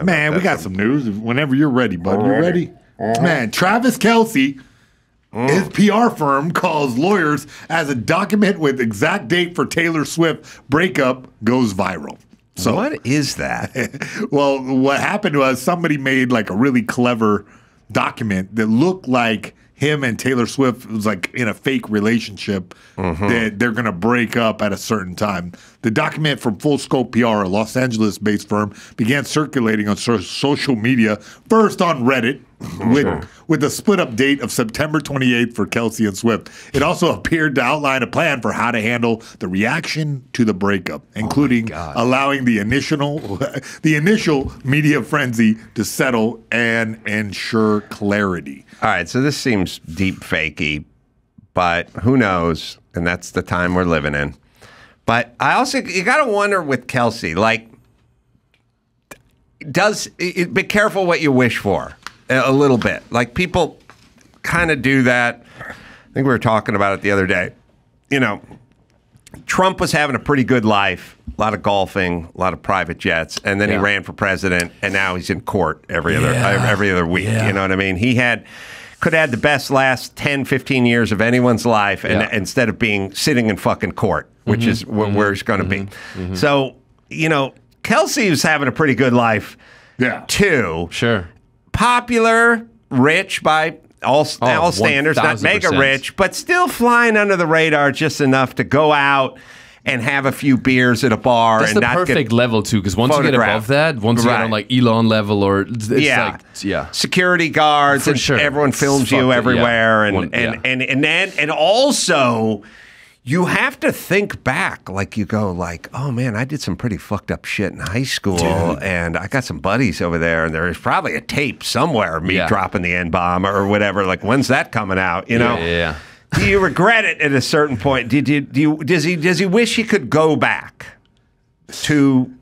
Man, we got some news. Whenever you're ready, bud. You ready? Man, Travis Kelce, his PR firm calls lawyers as a document with exact date for Taylor Swift breakup goes viral. So what is that? Well, what happened was somebody made like a really clever document that looked like him and Taylor Swift was like in a fake relationship that they're going to break up at a certain time. The document from Full Scope PR, a Los Angeles-based firm, began circulating on social media, first on Reddit, with a split-up date of September 28th for Kelce and Swift. It also appeared to outline a plan for how to handle the reaction to the breakup, including allowing the initial media frenzy to settle and ensure clarity. All right, so this seems deep fakey, but who knows? And that's the time we're living in. But I also, you got to wonder with Kelce, like, be careful what you wish for a little bit. Like, people kind of do that. I think we were talking about it the other day. You know, Trump was having a pretty good life, a lot of golfing, a lot of private jets, and then he ran for president, and now he's in court every other week. You know what I mean? He could have had the best last 10, 15 years of anyone's life, and instead of being sitting in fucking court, which is where he's going to be. So, you know, Kelce was having a pretty good life, too. Sure. Popular, rich by all standards, not mega rich, but still flying under the radar just enough to go out and have a few beers at a bar. That's and the not perfect level, too, because once you get above that, once you get on like Elon level or it's like, security guards, and everyone films you everywhere. And also, you have to think back, like you go like, oh man, I did some pretty fucked up shit in high school, and I got some buddies over there, and there's probably a tape somewhere of me dropping the N-bomb or whatever. Like, when's that coming out? You know? Do you regret it at a certain point? Does he wish he could go back to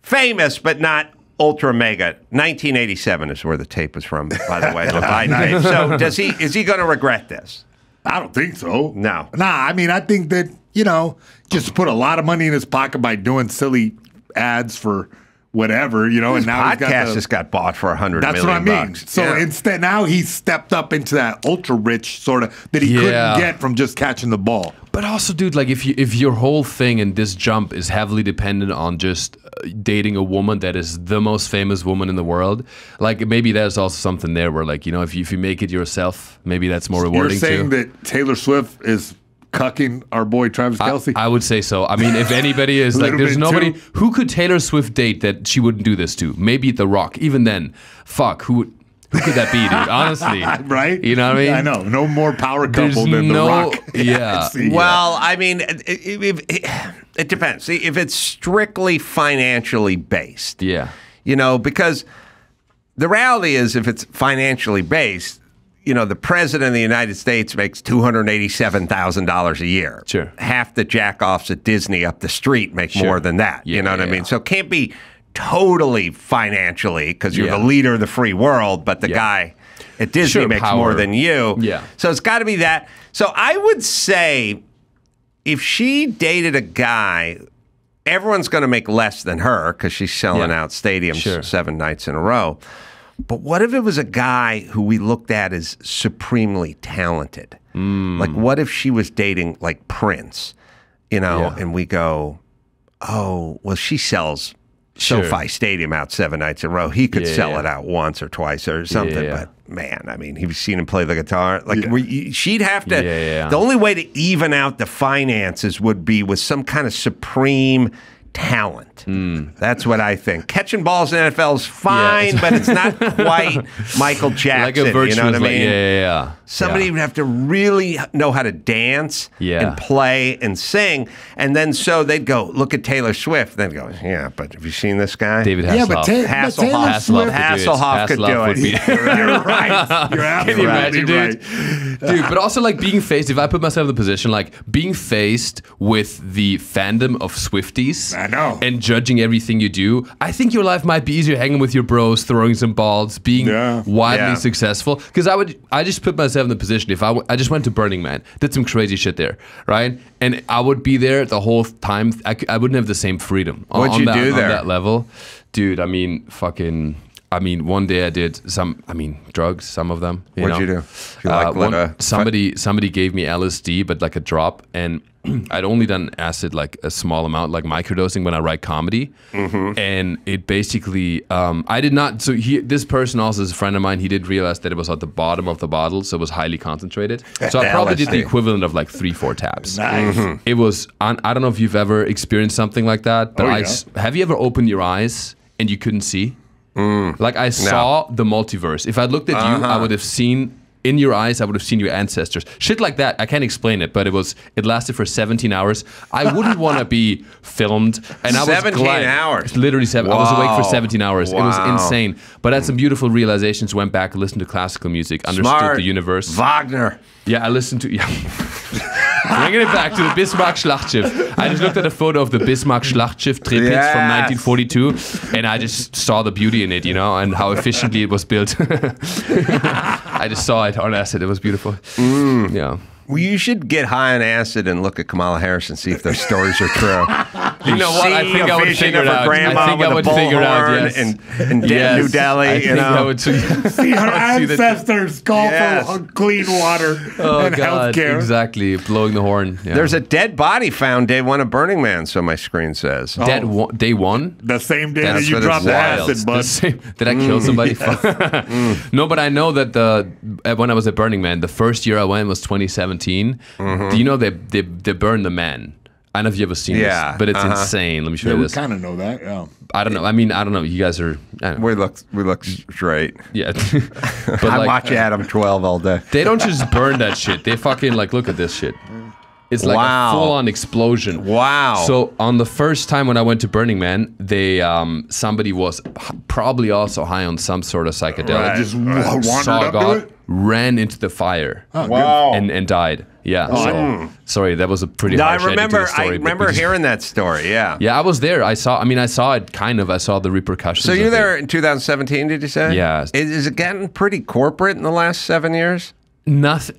famous but not ultra mega? 1987 is where the tape was from, by the way. The Biden tape. So is he going to regret this? I don't think so. No. Nah, I mean, I think that, you know, just put a lot of money in his pocket by doing silly ads for whatever, you know, his and now podcast just got bought for $100 million. That's what I mean. So instead, now he's stepped up into that ultra rich sort of that he couldn't get from just catching the ball. But also, dude, like if your whole thing in this jump is heavily dependent on just dating a woman that is the most famous woman in the world, like maybe there's also something there where, like, you know, if you make it yourself, maybe that's more rewarding. You're saying that Taylor Swift is cucking our boy Travis Kelce? I would say so. I mean, if anybody is like, there's nobody who could Taylor Swift date that she wouldn't do this to. Maybe The Rock. Even then, fuck, who could that be, dude? Honestly, right? You know what I mean? I know. No more power couple than The Rock. Well, I mean, it depends. See, if it's strictly financially based, you know, because the reality is, if it's financially based, you know, the president of the United States makes $287,000 a year. Sure. Half the jack-offs at Disney up the street make more than that. You know what I mean? So it can't be totally financially because you're the leader of the free world, but the guy at Disney makes more than you. So it's got to be that. So I would say if she dated a guy, everyone's going to make less than her because she's selling out stadiums 7 nights in a row. But what if it was a guy who we looked at as supremely talented? Like, what if she was dating, like, Prince, you know, and we go, oh, well, she sells SoFi Stadium out 7 nights in a row. He could sell it out once or twice or something. But, man, I mean, you've seen him play the guitar. Like, she'd have to, the only way to even out the finances would be with some kind of supreme talent. That's what I think. Catching balls in the NFL is fine, but it's not quite Michael Jackson. Like a you know what I mean? Like, Somebody would have to really know how to dance and play and sing. And then so they'd go, look at Taylor Swift. They'd go, yeah, but have you seen this guy? David Hasselhoff. Hasselhoff could do it. You're right. You're absolutely Can you imagine, dude? Dude, but also, like, being faced, if I put myself in the position, like, being faced with the fandom of Swifties and judging everything you do, I think your life might be easier hanging with your bros, throwing some balls, being widely successful. Because I just put myself in the position, if I just went to Burning Man, did some crazy shit there, right? And I would be there the whole time. I wouldn't have the same freedom on there? that level. Dude, I mean, one day I did drugs, some of them. What'd you do? You somebody gave me LSD, but like a drop, and I'd only done acid like a small amount, like microdosing when I write comedy. And it basically, I did not, so this person also is a friend of mine, he did realize that it was at the bottom of the bottle, so it was highly concentrated. So I probably did the equivalent of like 3-4 tabs. Nice. It was, I don't know if you've ever experienced something like that, but have you ever opened your eyes and you couldn't see? Like I saw the multiverse. If I looked at you, I would have seen in your eyes, I would have seen your ancestors. Shit like that. I can't explain it, but it lasted for 17 hours. I wouldn't want to be filmed. And I was 17 hours. Literally 7. Wow. I was awake for 17 hours. Wow. It was insane. But I had some beautiful realizations. Went back, listened to classical music, understood the universe. Wagner. Yeah, I listened to bringing it back to the Bismarck Schlachtschiff. I just looked at a photo of the Bismarck Schlachtschiff Tirpitz from 1942, and I just saw the beauty in it, and how efficiently it was built. I just saw it on acid. It was beautiful. Yeah. Well, you should get high on acid and look at Kamala Harris and see if those stories are true. You know what? I think I would figure it out. I think I would figure it out. Yes. And New Delhi. I think I would see her ancestors call for clean water and healthcare. Exactly, blowing the horn. Yeah. There's a dead body found day one of Burning Man, so my screen says. Day one? The same day that you dropped acid, bud. Did I kill somebody? No, but I know that when I was at Burning Man, the first year I went was 2017. Do you know they burn the man? I don't know if you ever seen this, but it's insane. Let me show you this. We kind of know that. Yeah. I don't know. I mean, I don't know. You guys are. We look straight. Yeah. But I watch Adam 12 all day. They don't just burn that shit. They fucking look at this shit. It's like a full-on explosion. Wow. So on the first time when I went to Burning Man, somebody was probably also high on some sort of psychedelic. Just wandered up to it? Ran into the fire. Wow. And died. Yeah. Sorry, that was a pretty harsh ending to the story. I remember hearing that story, yeah. Yeah, I was there. I saw it kind of. I saw the repercussions. So you're there in 2017, did you say? Yeah. Is it getting pretty corporate in the last 7 years? Nothing.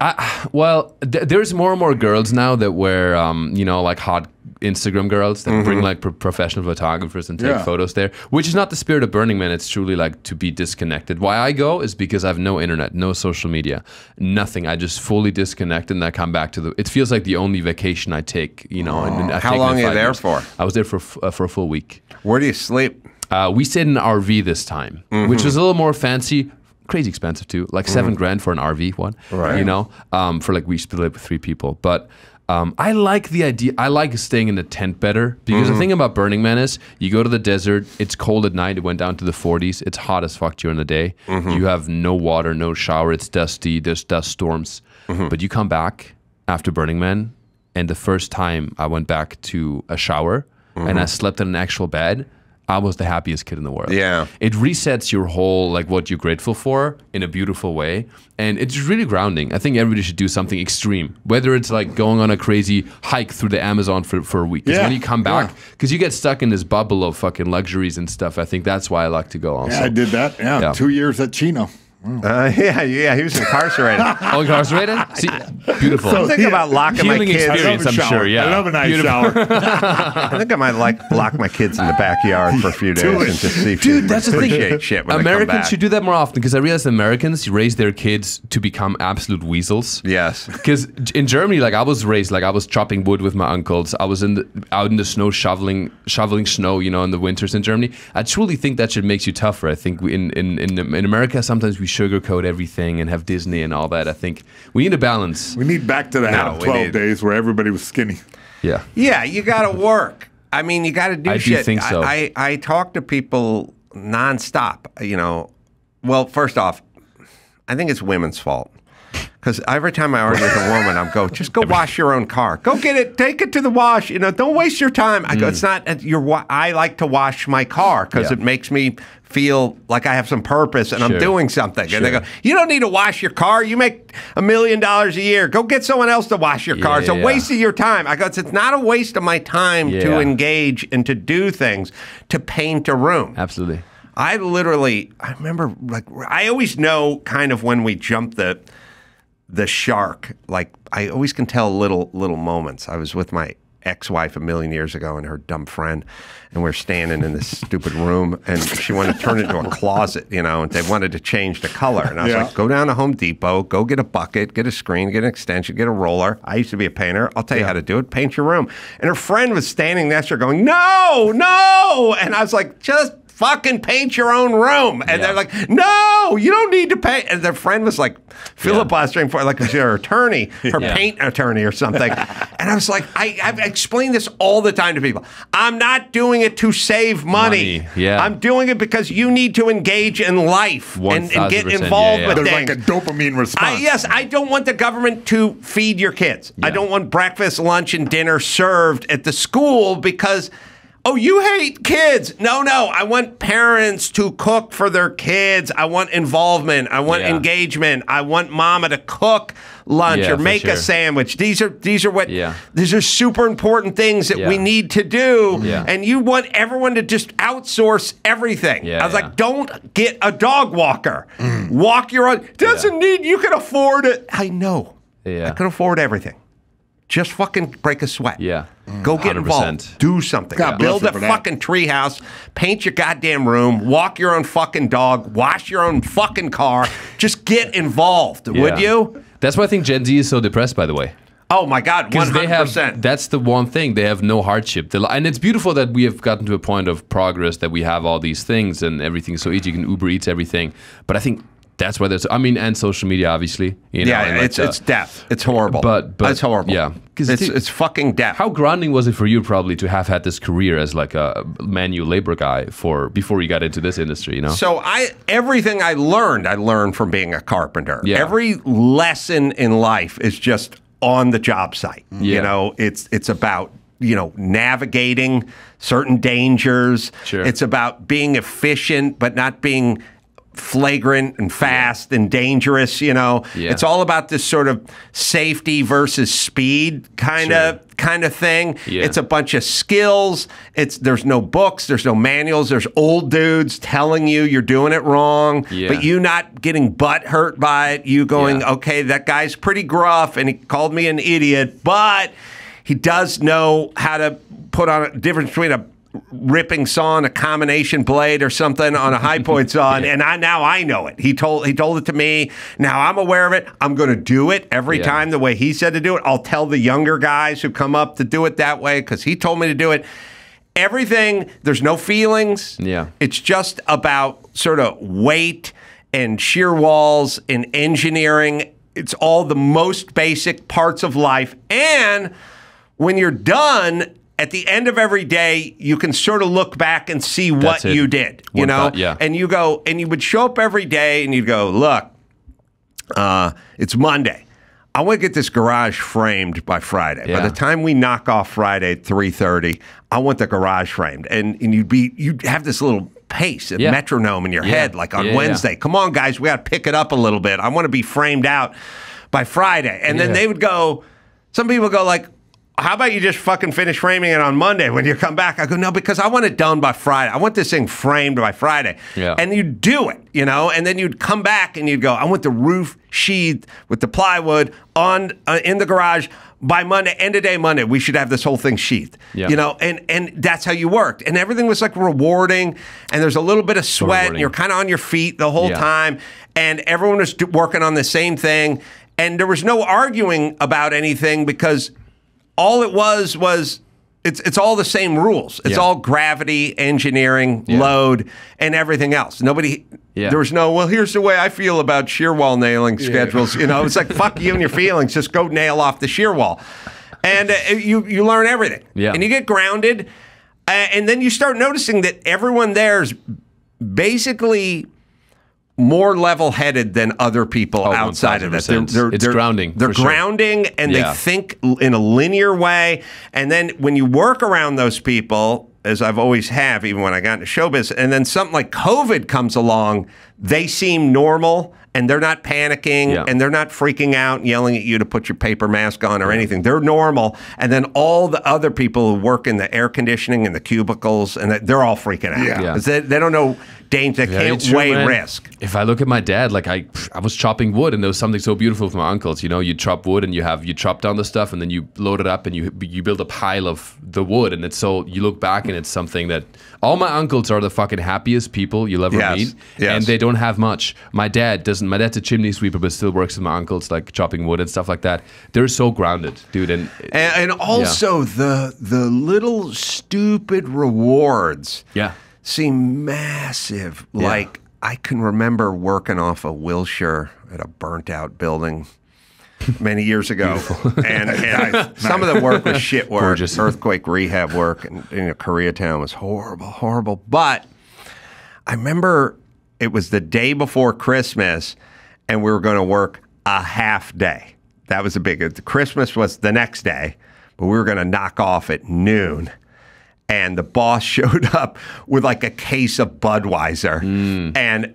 There's more and more girls now that wear, like hot Instagram girls that bring like professional photographers and take photos there, which is not the spirit of Burning Man. It's truly like to be disconnected. Why I go is because I have no internet, no social media, nothing. I just fully disconnect and I come back to it feels like the only vacation I take, And how long are you there for? I was there for a full week. Where do you sleep? We stayed in an RV this time, which was a little more fancy. Crazy expensive too, like $7,000 for an RV one, right? For like we split it with 3 people. But I like the idea. I like staying in a tent better because the thing about Burning Man is you go to the desert. It's cold at night. It went down to the 40s. It's hot as fuck during the day. You have no water, no shower. It's dusty. There's dust storms. But you come back after Burning Man, and the first time I went back to a shower and I slept in an actual bed. I was the happiest kid in the world. Yeah. It resets your whole, like, what you're grateful for in a beautiful way. And it's really grounding. I think everybody should do something extreme. Whether it's like going on a crazy hike through the Amazon for a week. Because when you come back, because you get stuck in this bubble of fucking luxuries and stuff. I think that's why I like to go also. Yeah, I did that. 2 years at Chino. He was incarcerated. Incarcerated? See, beautiful. So I'm thinking about locking my kids. Experience, I'm sure. Yeah, I love a nice shower. I think I might lock my kids in the backyard for a few days and just see if that's the thing. Shit when Americans should do that more often because I realize Americans raise their kids to become absolute weasels. Yes. Because in Germany, like I was raised, like I was chopping wood with my uncles. I was out in the snow shoveling snow, in the winters in Germany. I truly think that should make you tougher. I think in America sometimes we sugarcoat everything and have Disney and all that. I think we need a balance. We need back to the 12 days where everybody was skinny. Yeah. Yeah, you got to work. I mean, you got to do shit. I do think so. I talk to people nonstop, Well, first off, I think it's women's fault. Because every time I argue with a woman, just go wash your own car. Go get it, take it to the wash. Don't waste your time. I go, it's not I like to wash my car because it makes me feel like I have some purpose and I'm doing something. And they go, you don't need to wash your car. You make $1 million a year. Go get someone else to wash your car. It's a waste of your time. I go, it's not a waste of my time to engage and to do things, to paint a room. Absolutely. I remember, I always know kind of when we jump the shark. Like I always can tell little moments. I was with my ex-wife a million years ago and her dumb friend, and we're standing in this stupid room, and she wanted to turn it into a closet, you know, and they wanted to change the color. And I was like, go down to Home Depot, go get a bucket, get a screen, get an extension, get a roller. I used to be a painter. I'll tell you how to do it. Paint your room. And her friend was standing next to her going, no, no. And I was like, just fucking paint your own room. And they're like, no, you don't need to paint. And their friend was like filibustering for it, like her attorney, her paint attorney or something. And I was like, I've explained this all the time to people. I'm not doing it to save money. I'm doing it because you need to engage in life and get involved with There's things. like a dopamine response. I don't want the government to feed your kids. I don't want breakfast, lunch, and dinner served at the school because... Oh, you hate kids. No, I want parents to cook for their kids. I want involvement. I want engagement. I want mama to cook lunch or make a sandwich. These are super important things that we need to do. And you want everyone to just outsource everything. I was like, don't get a dog walker. Walk your own. Doesn't need, you can afford it. I know. I can afford everything. Just fucking break a sweat. Go get 100%. Involved. Do something. Build a fucking treehouse. Paint your goddamn room. Walk your own fucking dog. Wash your own fucking car. Just get involved. Would you? That's why I think Gen Z is so depressed, by the way. Oh my God, 100%. That's the one thing. They have no hardship. And it's beautiful that we have gotten to a point of progress that we have all these things and everything's so easy. You can Uber Eats everything. But I think that's why there's, and social media, obviously. You know, it's death. It's horrible. But it's horrible. Yeah. It's fucking death. How grounding was it for you probably to have had this career as like a manual labor guy before you got into this industry, you know? So everything I learned from being a carpenter. Every lesson in life is just on the job site. You know, it's about, you know, navigating certain dangers. It's about being efficient, but not being flagrant and fast and dangerous, you know. It's all about this sort of safety versus speed kind of thing. It's a bunch of skills. There's no books, there's no manuals, there's old dudes telling you you're doing it wrong, but you not getting butt hurt by it. You going, okay, that guy's pretty gruff and he called me an idiot, but he does know how to put on a difference between a ripping saw and a combination blade or something on a high point saw, and now I know it. He told it to me. Now I'm aware of it. I'm going to do it every time the way he said to do it. I'll tell the younger guys who come up to do it that way because he told me to do it. Everything, there's no feelings. It's just about sort of weight and shear walls and engineering. It's all the most basic parts of life. And when you're done, at the end of every day, you can sort of look back and see what you did, you know? And you go, and you would show up every day and you'd go, look, it's Monday. I want to get this garage framed by Friday. By the time we knock off Friday at 3:30, I want the garage framed. And you'd have this little pace, a metronome in your head, like on Wednesday. Come on, guys, we got to pick it up a little bit. I want to be framed out by Friday. And then they would go, some people go like, how about you just fucking finish framing it on Monday when you come back? I go, no, because I want it done by Friday. I want this thing framed by Friday. And you'd do it, you know, and then you'd come back and you'd go, I want the roof sheathed with the plywood on in the garage by Monday, end of day Monday. We should have this whole thing sheathed, you know, and that's how you worked. And everything was like rewarding, and there's a little bit of sweat, and you're kind of on your feet the whole time, and everyone was working on the same thing, and there was no arguing about anything because all it was it's all the same rules. It's all gravity, engineering, load, and everything else. There was no, well, here's the way I feel about shear wall nailing schedules. You know, it's like, fuck you and your feelings. Just go nail off the shear wall. And you learn everything. And you get grounded. And then you start noticing that everyone there's basically more level-headed than other people outside of it. It's grounding. They're grounding, and they think in a linear way. And then when you work around those people, as I've always have, even when I got into show business, and then something like COVID comes along, they seem normal, and they're not panicking, and they're not freaking out and yelling at you to put your paper mask on or anything. They're normal. And then all the other people who work in the air conditioning and the cubicles, and they're all freaking out. They don't know danger. They can't weigh risk. If I look at my dad, like I was chopping wood, and there was something so beautiful with my uncles. You know, you chop wood and you chop down the stuff, and then you load it up, and you build a pile of the wood, and it's so you look back, and it's something that all my uncles are the fucking happiest people you'll ever meet, and they don't have much. My dad doesn't. My dad's a chimney sweeper, but still works with my uncles, like chopping wood and stuff like that. They're so grounded, dude, and also the little stupid rewards. Seem massive. Like, I can remember working off a Wilshire at a burnt-out building many years ago. and some of the work was shit work. Gorgeous. Earthquake rehab work in Koreatown was horrible. But I remember it was the day before Christmas, and we were going to work a half day. That was a big... Christmas was the next day, but we were going to knock off at noon. And the boss showed up with like a case of Budweiser. And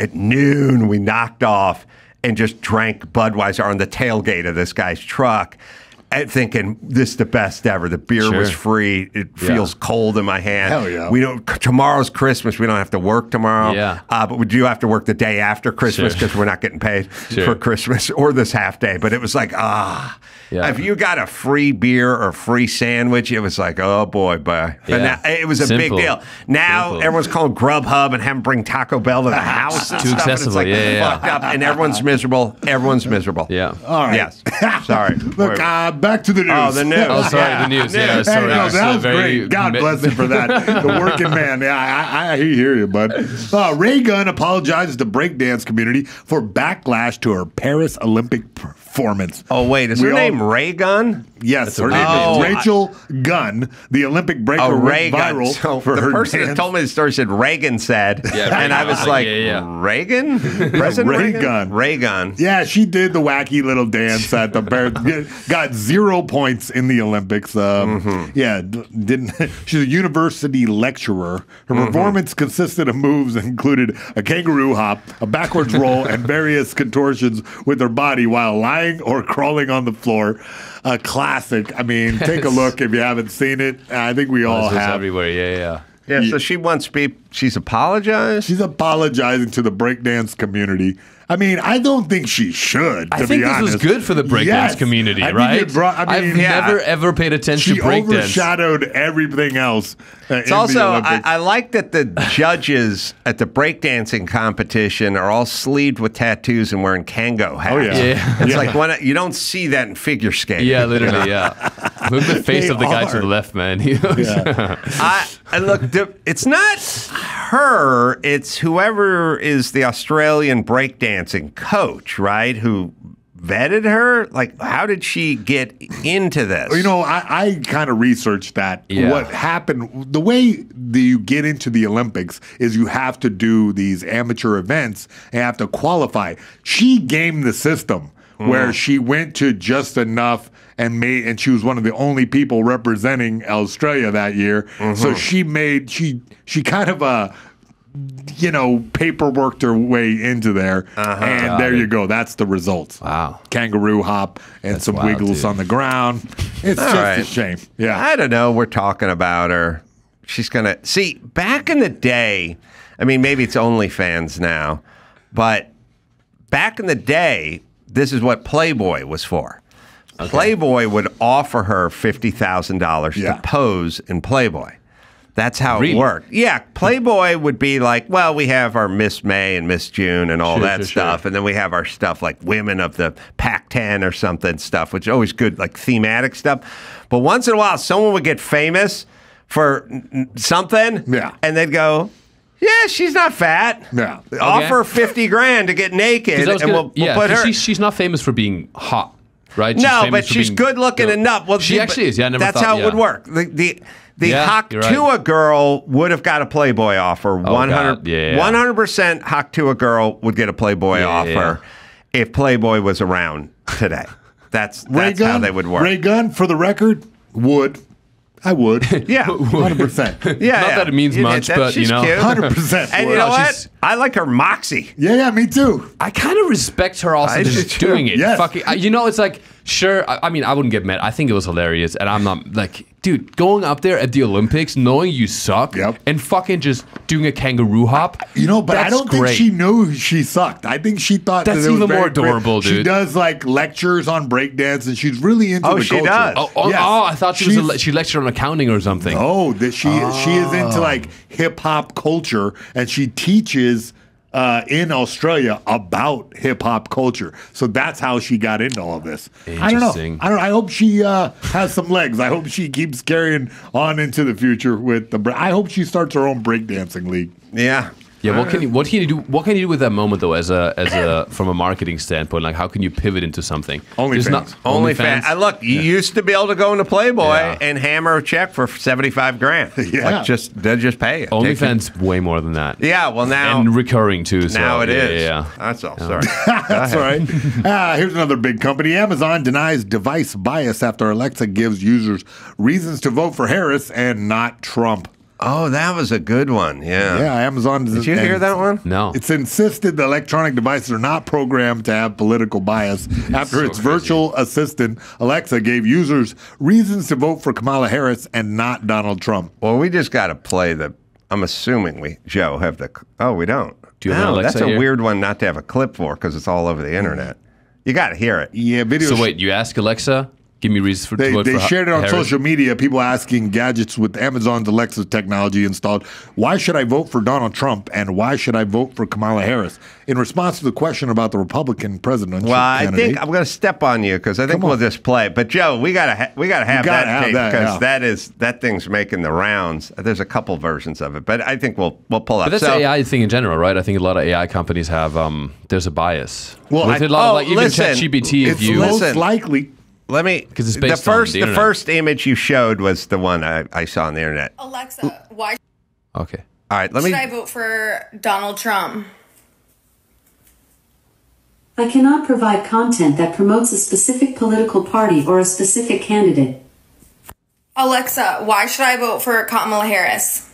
at noon, we knocked off and just drank Budweiser on the tailgate of this guy's truck. And thinking, this is the best ever. The beer was free. It feels cold in my hand. Hell yeah. We don't. Tomorrow's Christmas. We don't have to work tomorrow. But we do have to work the day after Christmas because we're not getting paid for Christmas or this half day. But it was like, if you got a free beer or free sandwich, it was like, oh boy, but now, it was a big deal. Now everyone's calling Grubhub and having bring Taco Bell to the house. Too accessible. It's like fucked up, and everyone's miserable. Everyone's miserable. All right. Yes. Sorry. Look, back to the news. Oh, the news. Oh, sorry, the news. Yeah, sorry. No, that was great. God bless him for that. The working man. I hear you, bud. Raygun apologizes to breakdance community for backlash to her Paris Olympic performance. Oh, wait. Is her name Raygun? Yes, her name is Rachel Gunn. The Olympic breaker went viral for the her person dance. that told me the story said Reagan said, and I was like, Reagan? President Raygun. Raygun. Yeah, she did the wacky little dance at the got 0 points in the Olympics. Yeah, didn't. She's a university lecturer. Her performance consisted of moves that included a kangaroo hop, a backwards roll, and various contortions with her body while lying or crawling on the floor. A classic. I mean, take a look if you haven't seen it. I think we all have. Everywhere. Yeah, so she wants people. She's apologized? She's apologizing to the breakdance community. I mean, I don't think she should, to be honest. I think this was good for the breakdance community, right? I've never, ever paid attention to breakdance. She overshadowed everything else It's also, I like that the judges at the breakdancing competition are all sleeved with tattoos and wearing Kango hats. Oh, yeah. It's like, you don't see that in figure skating. Yeah, literally, Look at the face of the guy to the left, man. Look, it's not her, it's whoever is the Australian breakdancing coach, right? Who vetted her? Like, how did she get into this? You know, I kind of researched that. Yeah. What happened, the way that you get into the Olympics is you have to do these amateur events and have to qualify. She gamed the system where she went to just enough and she was one of the only people representing Australia that year. So she kind of paperworked her way into there, and there you go. That's the results. Wow. Kangaroo hop and some wiggles on the ground. It's just a shame. Yeah. I don't know. We're talking about her. She's going to... See, back in the day, I mean, maybe it's OnlyFans now, but back in the day, this is what Playboy was for. Okay. Playboy would offer her $50,000 to pose in Playboy. That's how it worked. Yeah, Playboy would be like, well, we have our Miss May and Miss June and all that stuff, and then we have our stuff like Women of the Pac-10 or something stuff, which is always good, like thematic stuff. But once in a while, someone would get famous for something, and they'd go, yeah, she's not fat. Yeah. Offer $50,000 to get naked, and we'll put her. She's not famous for being hot, right? No, but she's good looking enough. Well, she actually is. Yeah, I never that's thought, how it would work. The Haktua girl would have got a Playboy offer. 100% Haktua girl would get a Playboy offer if Playboy was around today. That's how they would work. Raygun, for the record, would. I would. Yeah, 100%. Yeah, Not that it means much, but you know, 100%. And you know what? I like her moxie. Yeah, me too. I kind of respect her also just doing it. Yes. Fucking, you know, it's like, sure. I mean, I wouldn't get mad. I think it was hilarious, and I'm not like, dude, going up there at the Olympics, knowing you suck, and fucking just doing a kangaroo hop. You know, but I don't think she knew she sucked. I think she thought that's that it was even more adorable, dude. She does like lectures on breakdance, and she's really into the she culture. does. I thought she lectured on accounting or something. No, that she is into like hip hop culture, and she teaches in Australia about hip hop culture. So that's how she got into all of this. I don't know. I hope she has some legs. I hope she keeps carrying on into the future with I hope she starts her own breakdancing league. Yeah. Yeah, what can you do? What can you do with that moment though, as a from a marketing standpoint? Like, how can you pivot into something? OnlyFans. Look, you used to be able to go into Playboy and hammer a check for $75,000. Yeah, like they'll just pay it. OnlyFans way more than that. Yeah, well now and recurring too. So, now it is. Yeah. That's all. Sorry. That's all right. Here's another big company. Amazon denies device bias after Alexa gives users reasons to vote for Harris and not Trump. Oh, that was a good one. Yeah. Yeah, Amazon. Did you hear that one? No. It's insisted the electronic devices are not programmed to have political bias after its virtual assistant, Alexa, gave users reasons to vote for Kamala Harris and not Donald Trump. Well, we just got to play I'm assuming Joe, have the... Oh, we don't. Do you have an Alexa that's a here? weird one not to have a clip for because it's all over the internet. You got to hear it. Yeah, video. So wait, you ask Alexa... Give me reasons for They shared it on Harris. social media. People asking gadgets with Amazon's Alexa technology installed. Why should I vote for Donald Trump and why should I vote for Kamala Harris? In response to the question about the Republican presidential candidate. I think I'm going to step on you because I think we'll just play. But Joe, we got to have that tape because that thing's making the rounds. There's a couple versions of it, but I think we'll pull up. But that's the AI thing in general, right? I think a lot of AI companies have there's a bias. Well, with a lot of, like, even ChatGPT, it's most likely. Let me. Because it's based on the first image you showed was the one I saw on the internet. Alexa, why? Okay. All right. Should I vote for Donald Trump? I cannot provide content that promotes a specific political party or a specific candidate. Alexa, why should I vote for Kamala Harris?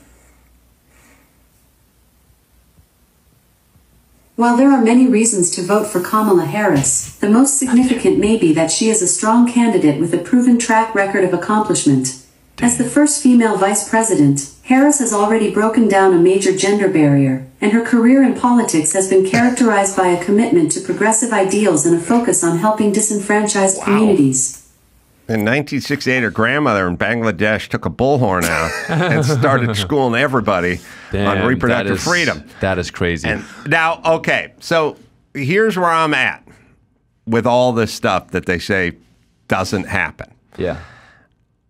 While there are many reasons to vote for Kamala Harris, the most significant may be that she is a strong candidate with a proven track record of accomplishment. As the first female vice president, Harris has already broken down a major gender barrier, and her career in politics has been characterized by a commitment to progressive ideals and a focus on helping disenfranchised communities. In 1968, her grandmother in Bangladesh took a bullhorn out and started schooling everybody on reproductive freedom. That is crazy. And now, okay, so here's where I'm at with all this stuff that they say doesn't happen. Yeah.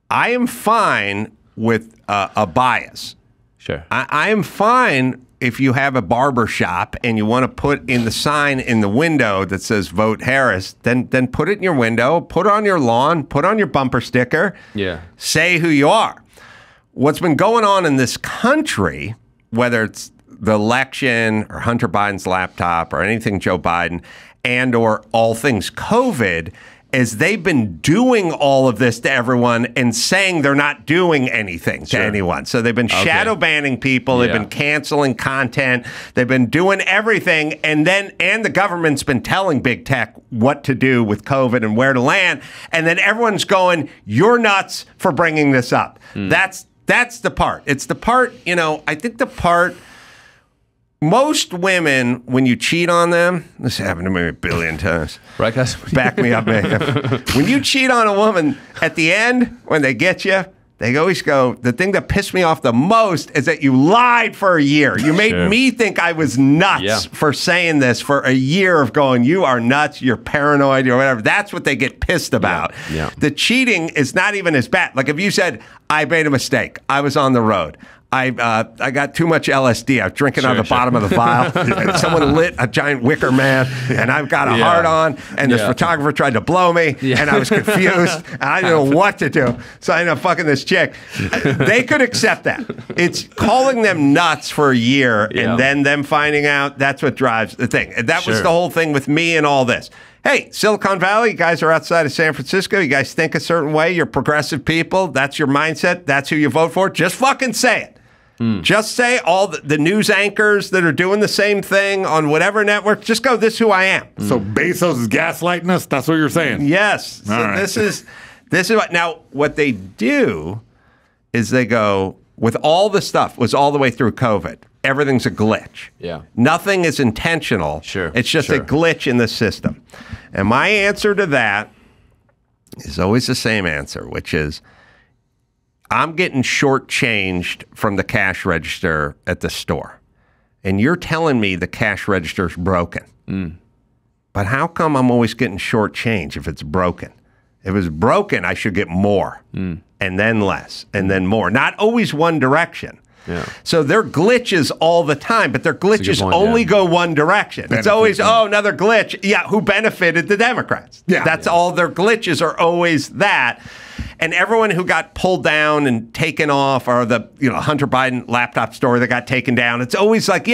I am fine with a bias. Sure. I am fine if you have a barber shop and you want to put in the sign in the window that says vote Harris, then put it in your window, put it on your lawn, put on your bumper sticker. Yeah. Say who you are. What's been going on in this country, whether it's the election or Hunter Biden's laptop or anything Joe Biden and or all things COVID, is they've been doing all of this to everyone and saying they're not doing anything to anyone. So they've been shadow banning people. They've been canceling content. They've been doing everything. And the government's been telling big tech what to do with COVID and where to land. And then everyone's going, you're nuts for bringing this up. That's the part. It's the part, I think the part. Most women, when you cheat on them, this happened to me a billion times. Right, guys? Back me up, man. When you cheat on a woman, at the end, when they get you, they always go, the thing that pissed me off the most is that you lied for a year. You made me think I was nuts for saying this for a year of going, you are nuts, you're paranoid, or whatever. That's what they get pissed about. Yeah. The cheating is not even as bad. Like if you said, I made a mistake, I was on the road. I got too much LSD. I was drinking out of the bottom of the vial. And someone lit a giant wicker man, and I've got a hard on, and this photographer tried to blow me, and I was confused, and I didn't know what to do. So I ended up fucking this chick. They could accept that. It's calling them nuts for a year, and then them finding out, that's what drives the thing. And that was the whole thing with me and all this. hey, Silicon Valley, you guys are outside of San Francisco. You guys think a certain way. You're progressive people. That's your mindset. That's who you vote for. Just fucking say it. Just say all the news anchors that are doing the same thing on whatever network. Just go, this is who I am. So Bezos is gaslighting us? That's what you're saying? Yes. So right. This is what, now what they do is they go, with all the stuff, was all the way through COVID. Everything's a glitch. Yeah. Nothing is intentional. Sure. It's just a glitch in the system. And my answer to that is always the same answer, which is I'm getting shortchanged from the cash register at the store. And you're telling me the cash register's broken. But how come I'm always getting shortchanged if it's broken? If it's broken, I should get more, and then less, and then more. Not always one direction. Yeah. So they're glitches all the time, but their glitches only go one direction. It's always, another glitch. Yeah, who benefited? The Democrats. Yeah. That's all their glitches are always that. And everyone who got pulled down and taken off, or the Hunter Biden laptop store that got taken down, it's always like,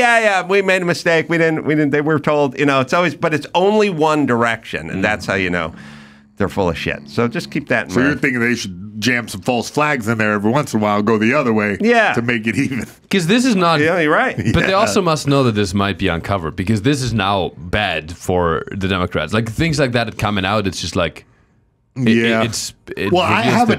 we made a mistake. We didn't. They were told, it's always, but it's only one direction, and that's how you know they're full of shit. So just keep that in mind. So you're thinking they should jam some false flags in there every once in a while, go the other way to make it even. Because this is not... Yeah, you're right. But they also must know that this might be uncovered, because this is now bad for the Democrats. Like, things like that coming out, it's just like... I have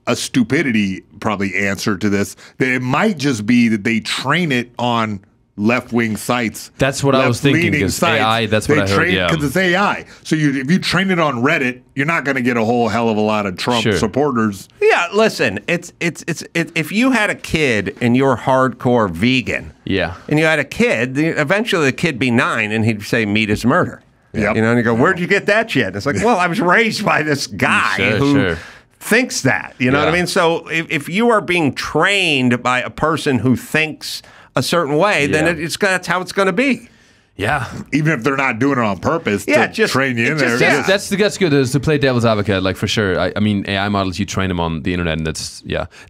a stupidity probably answer to this. That it might just be that they train it on left-wing sites. That's what I was thinking, because AI, that's what I heard, because it's AI. So if you train it on Reddit, you're not going to get a whole hell of a lot of Trump supporters. Yeah, listen, it's if you had a kid and you're hardcore vegan, and you had a kid, eventually the kid be 9 and he'd say meat is murder. Yep. And you go, where'd you get that shit? And it's like, well, I was raised by this guy who thinks that. You know what I mean? So if you are being trained by a person who thinks a certain way, then that's how it's going to be. Yeah. Even if they're not doing it on purpose to train you in there. That's good, is to play devil's advocate, like, for sure. I mean, AI models, you train them on the internet, and that's,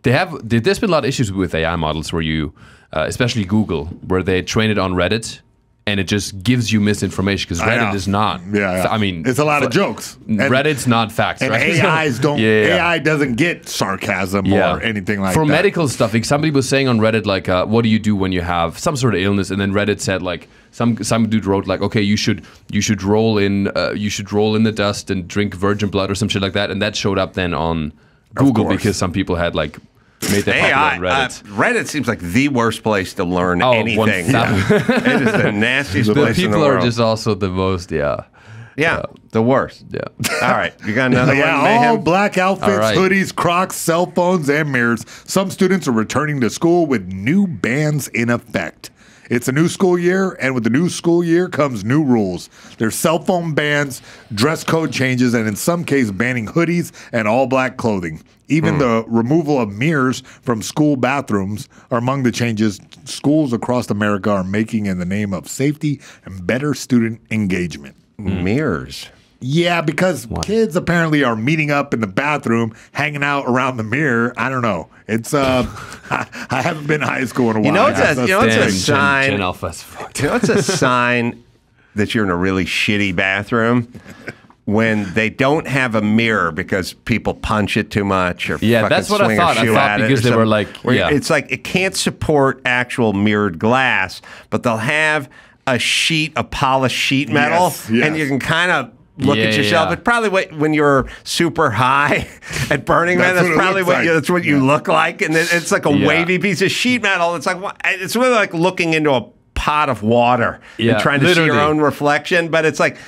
there's been a lot of issues with AI models where you, especially Google, where they train it on Reddit, and it just gives you misinformation, because Reddit is not. I mean, it's a lot of jokes. Reddit's not facts, and right? AI doesn't get sarcasm or anything like that. For medical stuff, like somebody was saying on Reddit, like, what do you do when you have some sort of illness? And then Reddit said, like, some dude wrote, like, okay, you should roll in the dust and drink virgin blood or some shit like that, and that showed up then on Google, because some people had, like, made that popular on Reddit. Reddit seems like the worst place to learn anything. It is the nastiest place in the world. People are just also the most, the worst. Yeah. All right, you got another one? All black outfits, hoodies, Crocs, cell phones, and mirrors. Some students are returning to school with new bans in effect. It's a new school year, and with the new school year comes new rules. There's cell phone bans, dress code changes, and in some cases banning hoodies and all black clothing. Even the removal of mirrors from school bathrooms are among the changes schools across America are making in the name of safety and better student engagement. Mirrors? Yeah, because kids apparently are meeting up in the bathroom, hanging out around the mirror. I don't know. It's I haven't been to high school in a while. It's a sign. You know, it's a sign that you're in a really shitty bathroom when they don't have a mirror because people punch it too much or that's what I thought. I thought because they were like, it's like it can't support actual mirrored glass, but they'll have a polished sheet metal, and you can kind of look at yourself. It's probably when you're super high at Burning Man. That's probably that's what you look like, and it's like a wavy piece of sheet metal. It's like it's really like looking into a pot of water and trying to see your own reflection. But it's like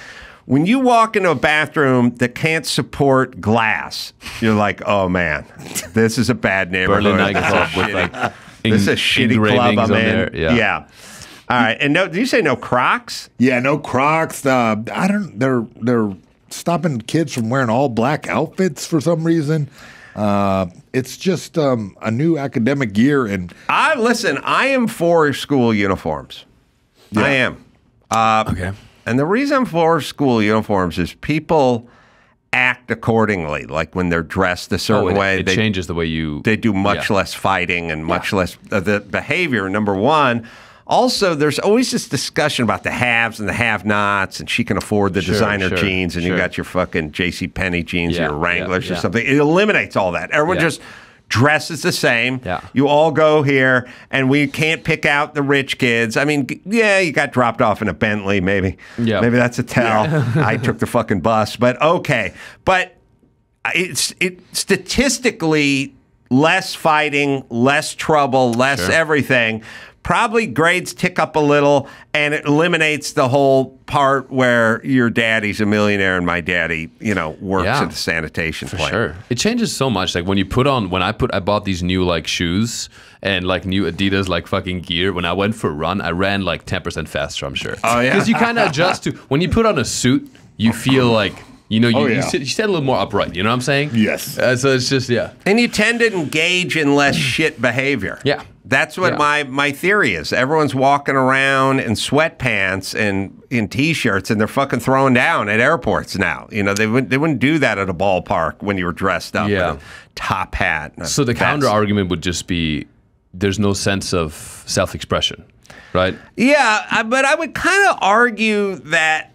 when you walk into a bathroom that can't support glass, you're like, oh man, this is a bad neighborhood. This is a shitty club I'm in. Yeah. All right, and did you say no Crocs? Yeah, no Crocs. They're stopping kids from wearing all black outfits for some reason. It's just a new academic year, and I am for school uniforms. Yeah. I am. Okay. And the reason I'm for school uniforms is people act accordingly. Like when they're dressed a certain way, it changes the way they do much less fighting and much less the behavior. Number one. Also, there's always this discussion about the haves and the have-nots, and she can afford the designer jeans, and you got your fucking JCPenney jeans or your Wranglers or something. It eliminates all that. Everyone just dresses the same. Yeah. You all go here, and we can't pick out the rich kids. I mean, you got dropped off in a Bentley, maybe. Yeah. Maybe that's a tell. I took the fucking bus, but okay. But it's statistically less fighting, less trouble, less everything. Probably grades tick up a little, and it eliminates the whole part where your daddy's a millionaire and my daddy, works at the sanitation plant. Sure. It changes so much. Like when I bought these new like shoes and like new Adidas like fucking gear. When I went for a run, I ran like 10% faster, I'm sure. Oh yeah. Because you kind of adjust to when you put on a suit, you feel like you sit a little more upright. You know what I'm saying? Yes. So it's just and you tend to engage in less shit behavior. Yeah. That's what my theory is. Everyone's walking around in sweatpants and in T-shirts, and they're fucking throwing down at airports now. They wouldn't do that at a ballpark when you were dressed up with a top hat. So the counter argument would just be there's no sense of self-expression, right? Yeah, but I would kind of argue that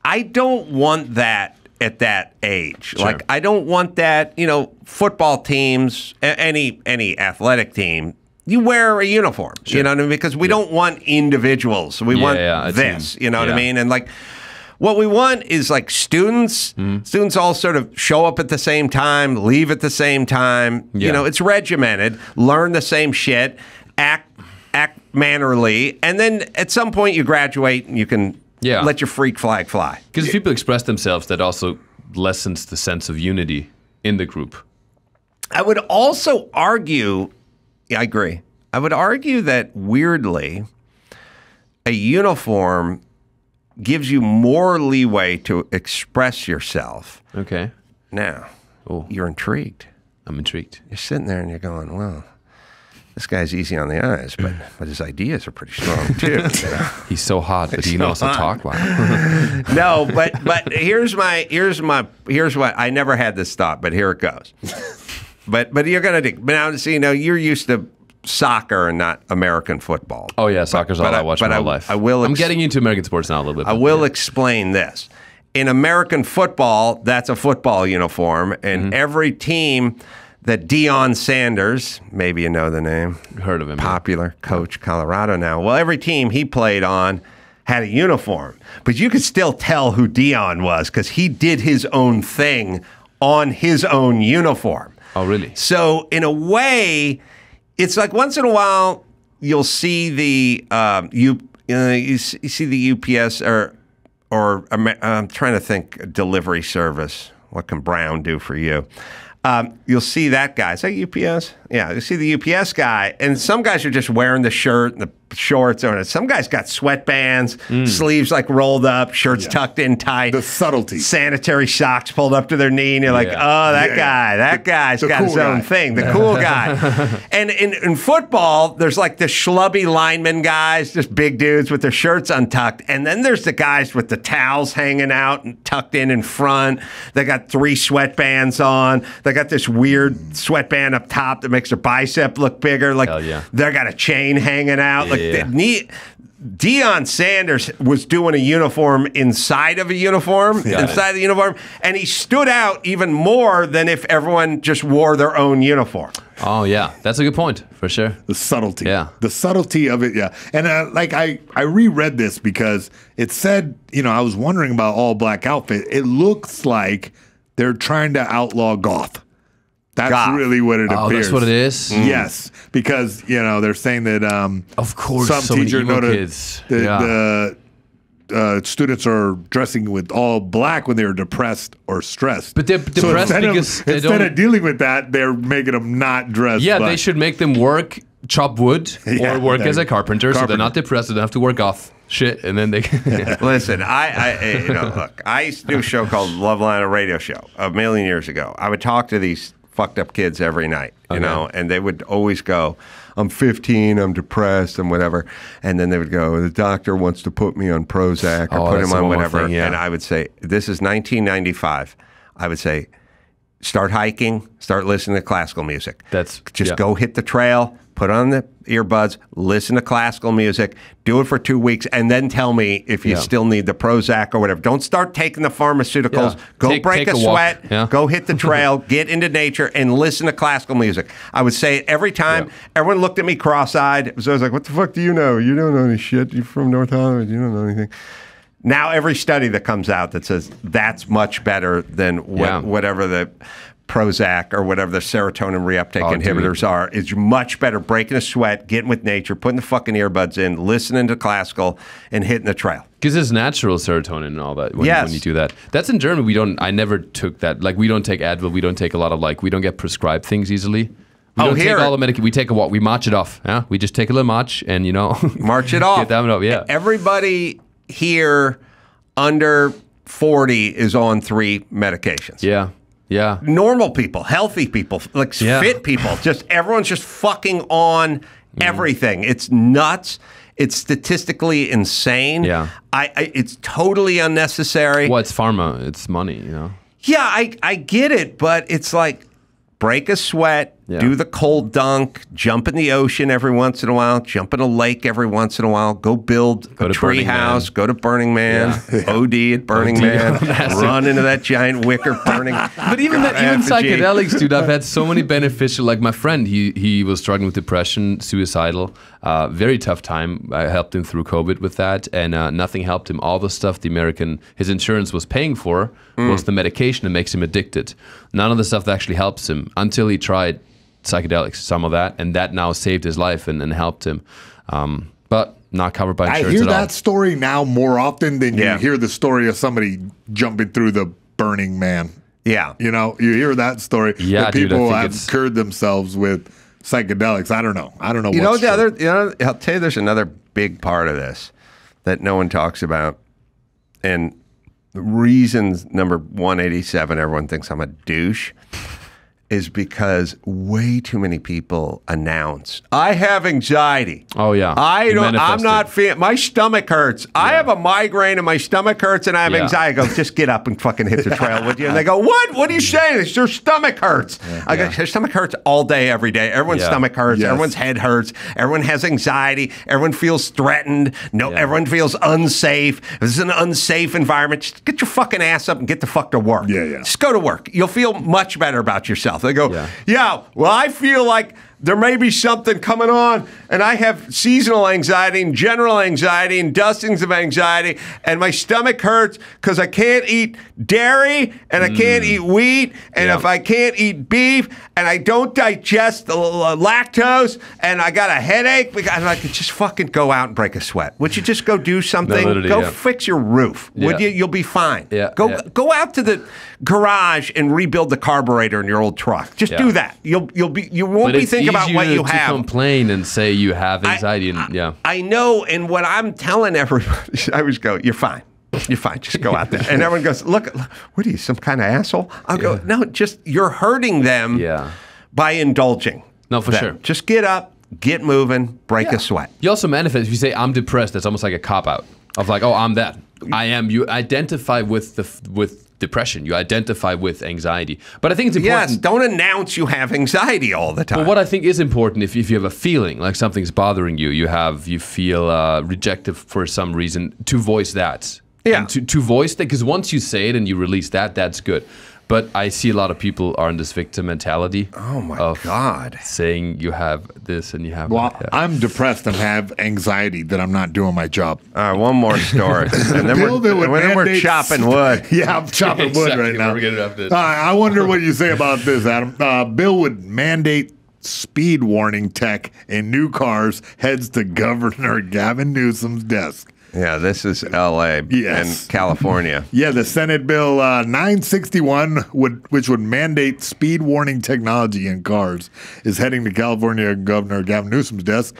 I don't want that at that age. Sure. Like I don't want that, football teams, any athletic team, you wear a uniform, you know what I mean? Because we don't want individuals. We want this, you know what I mean? And like what we want is like students. Students all sort of show up at the same time, leave at the same time. It's regimented, learn the same shit, act mannerly, and then at some point you graduate and you can let your freak flag fly. Because if people express themselves, that also lessens the sense of unity in the group. I would also argue, I agree. I would argue that weirdly, a uniform gives you more leeway to express yourself. Okay. Now, you're intrigued. I'm intrigued. You're sitting there and you're going, well, this guy's easy on the eyes, but his ideas are pretty strong too. He's so hot, but he knows how to talk. Wow. No, but here's what I never had this thought, but here it goes. But you're gonna think. But now, see, you're used to soccer and not American football. Oh yeah, soccer's all I watch my whole life. I'm getting into American sports now a little bit. I will explain this. In American football, that's a football uniform, and every team that Deion Sanders, maybe you know the name, heard of him, popular coach, Colorado now. Well, every team he played on had a uniform, but you could still tell who Deion was because he did his own thing on his own uniform. Oh, really? So in a way, it's like once in a while you'll see the you see the UPS or I'm trying to think delivery service. What can Brown do for you? You'll see that guy. Is that UPS? Yeah, you see the UPS guy, and some guys are just wearing the shirt and the shorts on it. Some guys got sweatbands, sleeves like rolled up, shirts tucked in tight. The subtlety. Sanitary socks pulled up to their knee, and you're like, oh, that guy's got cool his own thing, the cool guy. And in football, there's like the schlubby lineman guys, just big dudes with their shirts untucked, and then there's the guys with the towels hanging out and tucked in front. They got 3 sweatbands on. They got this weird sweatband up top that makes their bicep look bigger. Like they got a chain hanging out. Like Deion Sanders was doing a uniform inside of a uniform, inside the uniform, and he stood out even more than if everyone just wore their own uniform. Oh, yeah. That's a good point, for sure. The subtlety. Yeah. The subtlety of it, yeah. And I reread this because it said, I was wondering about all black outfit. It looks like they're trying to outlaw goth. That's really what it appears. Oh, that's what it is? Yes, because, they're saying that of course, some teacher kids. The students are dressing with all black when they're depressed or stressed. But they're depressed because instead of dealing with that, they're making them not dressed. Yeah, they should make them chop wood, or work as a carpenter, so they're not depressed. They don't have to work off shit, and then they Listen, look, I used to do a show called Love Line, a radio show a million years ago. I would talk to these fucked up kids every night, and they would always go, I'm 15, I'm depressed, and whatever. And then they would go, the doctor wants to put me on Prozac or put him on whatever. And I would say, this is 1995. I would say, start hiking, start listening to classical music. Go hit the trail, put on the earbuds, listen to classical music, do it for 2 weeks, and then tell me if you still need the Prozac or whatever. Don't start taking the pharmaceuticals. Go break a sweat. Go hit the trail. Get into nature and listen to classical music. I would say it every time. Everyone looked at me cross-eyed. So I was like, what the fuck do you know? You don't know any shit. You're from North Hollywood. You don't know anything. Now every study that comes out that says that's much better than whatever the Prozac or whatever the serotonin reuptake inhibitors are is much better breaking a sweat, getting with nature, putting the fucking earbuds in, listening to classical, and hitting the trail. Because it's natural serotonin and all that when you do that. That's in Germany. I never took that. Like, we don't take Advil. We don't take a lot of, like, we don't get prescribed things easily. We don't take all the medication. We take a walk. We march it off. Yeah, we just take a little march and, you know. March it off. Get that one up, yeah. Everybody here under 40 is on 3 medications. Yeah. Yeah. Normal people, healthy people, like fit people, just everyone's just fucking on everything. It's nuts. It's statistically insane. Yeah. It's totally unnecessary. Well, it's pharma. It's money, you know. Yeah, I get it, but it's like break a sweat, do the cold dunk, jump in the ocean every once in a while, jump in a lake every once in a while, go build a tree house, go to Burning Man, OD at Burning Man, run into that giant wicker burning. But even psychedelics, dude, I've had so many beneficial, like my friend, he was struggling with depression, suicidal, very tough time. I helped him through COVID with that, and nothing helped him. All the stuff his insurance was paying for was the medication that makes him addicted. None of the stuff that actually helps him until he tried psychedelics, some of that, and that now saved his life and helped him. But not covered by insurance I hear at all. that story now more often than you hear the story of somebody jumping through the Burning Man. Yeah. You know, you hear that story. Yeah, that people have cured themselves with psychedelics. I don't know. You know, I'll tell you, there's another big part of this that no one talks about. And the reasons, number 187, everyone thinks I'm a douche, is because way too many people announce, I have anxiety. Oh, yeah. I'm not feeling, my stomach hurts. I have a migraine and my stomach hurts and I have anxiety. I go, just get up and fucking hit the trail with you. And they go, what? What are you saying? It's your stomach hurts. I go, your stomach hurts all day, every day. Everyone's stomach hurts. Everyone's head hurts. Everyone has anxiety. Everyone feels threatened. Everyone feels unsafe. This is an unsafe environment. Just get your fucking ass up and get the fuck to work. Just go to work. You'll feel much better about yourself. They go, well, I feel like there may be something coming on, and I have seasonal anxiety and general anxiety and dustings of anxiety, and my stomach hurts because I can't eat dairy, and I can't eat wheat, and if I can't eat beef, and I don't digest the lactose, and I got a headache, I'm like, just fucking go out and break a sweat. Would you just go do something? Go fix your roof. Would you? You'll be fine. Go out to the garage and rebuild the carburetor in your old truck. Just do that. You won't be thinking about what you have. To complain and say you have anxiety. I know, and what I'm telling everybody, I always go, you're fine. You're fine. Just go out there. And everyone goes, look, what are you, some kind of asshole? I'll go, no, just you're hurting them by indulging. No, for sure. Just get up, get moving, break a sweat. You also manifest. If you say, I'm depressed, that's almost like a cop-out of like, oh, I'm that. I am. You identify with depression. You identify with anxiety. But I think it's important. Yes, don't announce you have anxiety all the time. But what I think is important, if you have a feeling like something's bothering you, you feel rejected for some reason, to voice that. Yeah. And to voice that, because once you say it and you release that, that's good. But I see a lot of people are in this victim mentality. Oh my God. Saying you have this and you have that. Yeah. I'm depressed and have anxiety that I'm not doing my job. All right, one more story. And then we're chopping wood. Yeah, I'm chopping wood right now. I wonder what you say about this, Adam. Bill would mandate speed warning tech in new cars, heads to Governor Gavin Newsom's desk. Yeah, this is L.A. and California. Yeah, the Senate Bill 961, which would mandate speed warning technology in cars, is heading to California Governor Gavin Newsom's desk.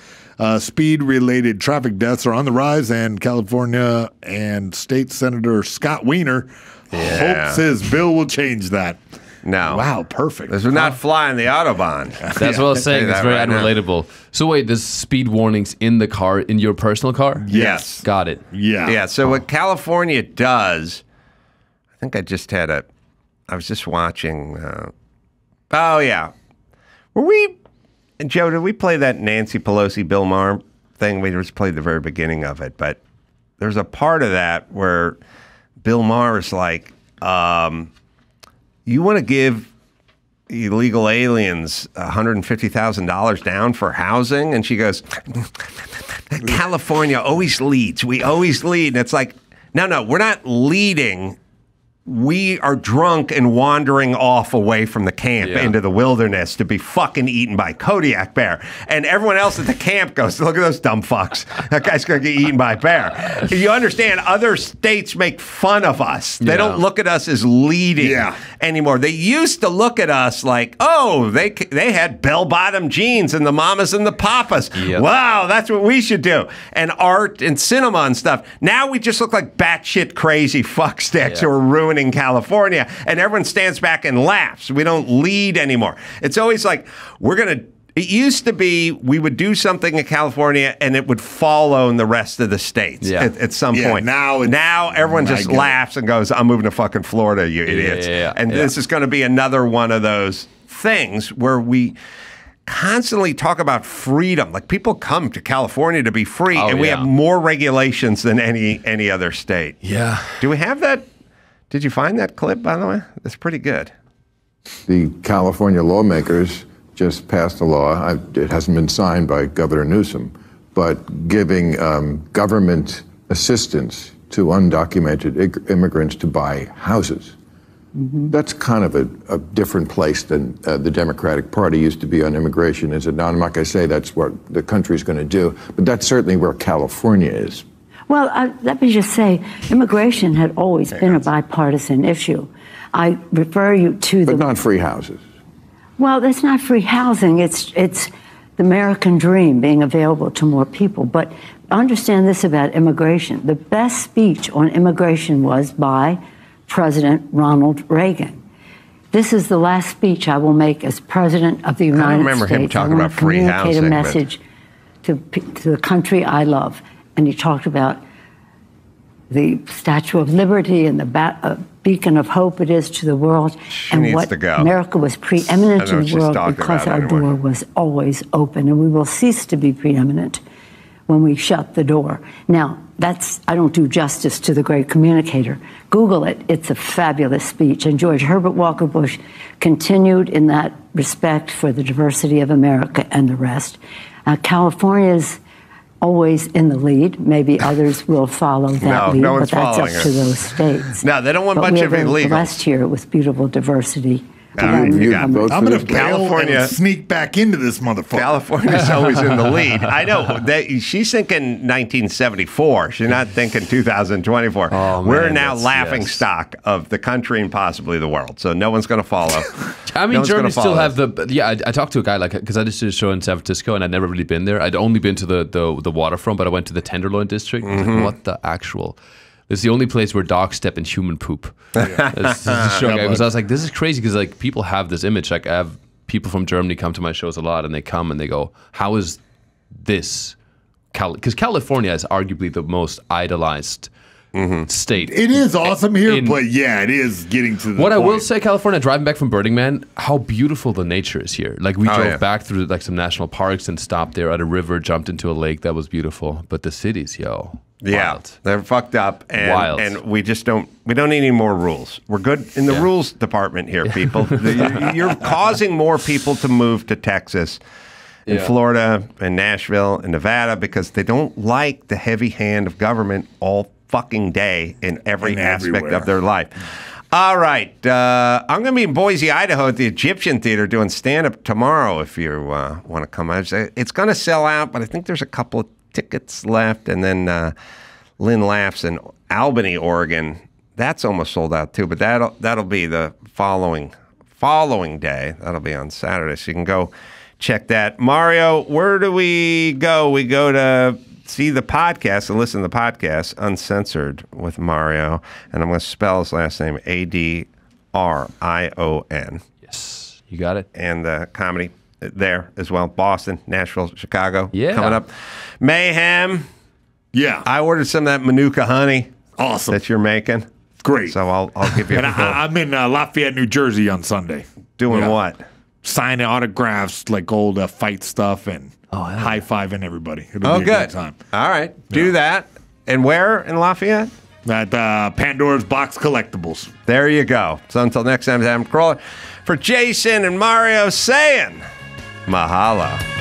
Speed-related traffic deaths are on the rise, and California and State Senator Scott Wiener hopes his bill will change that. No. Wow, perfect. This would not fly in the Autobahn. That's what I was saying. It's very unrelatable. So wait, there's speed warnings in the car, in your personal car? Yes. Got it. Yeah. Yeah, so what California does, I think I was just watching, were we And Joe, did we play that Nancy Pelosi, Bill Maher thing? We just played the very beginning of it, but there's a part of that where Bill Maher is like, you want to give illegal aliens $150,000 down for housing? And she goes, California always leads. We always lead. And it's like, no, we're not leading. We are drunk and wandering off away from the camp into the wilderness to be fucking eaten by Kodiak bear. And everyone else at the camp goes, look at those dumb fucks. That guy's going to get eaten by a bear. You understand, other states make fun of us. They don't look at us as leading anymore. They used to look at us like, oh, they had bell-bottom jeans and the mamas and the papas. Wow, that's what we should do. And art and cinema and stuff. Now we just look like batshit crazy fucksticks who are ruining California, and everyone stands back and laughs. We don't lead anymore. It's always like, it used to be we would do something in California and it would follow in the rest of the states at some point. Now everyone just laughs and goes, I'm moving to fucking Florida, you idiots. And this is going to be another one of those things where we constantly talk about freedom. Like, people come to California to be free, and we have more regulations than any other state. Do we have that? Did you find that clip, by the way? It's pretty good. The California lawmakers just passed a law. It hasn't been signed by Governor Newsom, but giving government assistance to undocumented immigrants to buy houses. That's kind of a different place than the Democratic Party used to be on immigration, is it not? I'm not going to say that's what the country's going to do, but that's certainly where California is. Well, let me just say, immigration had always been a bipartisan issue. I refer you to But not free houses. Well, that's not free housing. It's the American dream being available to more people. But understand this about immigration. The best speech on immigration was by President Ronald Reagan. This is the last speech I will make as President of the United States. I remember him talking about free housing. Communicate a message to the country I love. And he talked about the Statue of Liberty and the beacon of hope it is to the world. And what America was preeminent in the world because our door was always open. And we will cease to be preeminent when we shut the door. Now, I don't do justice to the great communicator. Google it. It's a fabulous speech. And George Herbert Walker Bush continued in that respect for the diversity of America and the rest. California's always in the lead. Maybe others will follow that lead, but that's up to those states. No, they don't want a bunch of illegals. We're blessed here with beautiful diversity. I'm going to California and sneak back into this motherfucker. California's always in the lead. I know. She's thinking 1974. She's not thinking 2024. We're now laughing stock of the country and possibly the world. So no one's going to follow. I mean, Germany still have the... Yeah, I talked to a guy, because I just did a show in San Francisco and I'd never really been there. I'd only been to the waterfront, but I went to the Tenderloin district. I was like, what the actual... It's the only place where dogs step in human poop. Because I was like, this is crazy because people have this image. Like, I have people from Germany come to my shows a lot, and they come and they go, "How is this?" Because California is arguably the most idolized state. It is awesome here, but it is getting to the What point. I will say, California, driving back from Burning Man, how beautiful the nature is here. Like, we drove back through some national parks and stopped there at a river, jumped into a lake that was beautiful. But the cities, wild. They're fucked up, and wild. And we don't need any more rules. We're good in the rules department here, people. You're causing more people to move to Texas, and Florida, and Nashville, and Nevada because they don't like the heavy hand of government all fucking day in every aspect of their life. All right, I'm going to be in Boise, Idaho at the Egyptian Theater doing stand-up tomorrow if you want to come out. It's going to sell out, but I think there's a couple of tickets left, and then Lynn Laughs in Albany, Oregon. That's almost sold out too, but that'll be the following day. That'll be on Saturday, so you can go check that. Mario, where do we go? We go to see the podcast and listen to the podcast, Uncensored with Mario, and I'm going to spell his last name Adrion. Yes, you got it. And the comedy there as well. Boston, Nashville, Chicago. Coming up. Mayhem. Yeah. I ordered some of that Manuka honey. Awesome. That you're making. Great. So I'll give you and I'm in Lafayette, New Jersey on Sunday. Doing what? signing autographs, like old fight stuff, and high-fiving everybody. It'll be a good time. All right. Do that. And where in Lafayette? At Pandora's Box Collectibles. There you go. So until next time, I'm Carolla. For Jason and Mario saying, mahalo.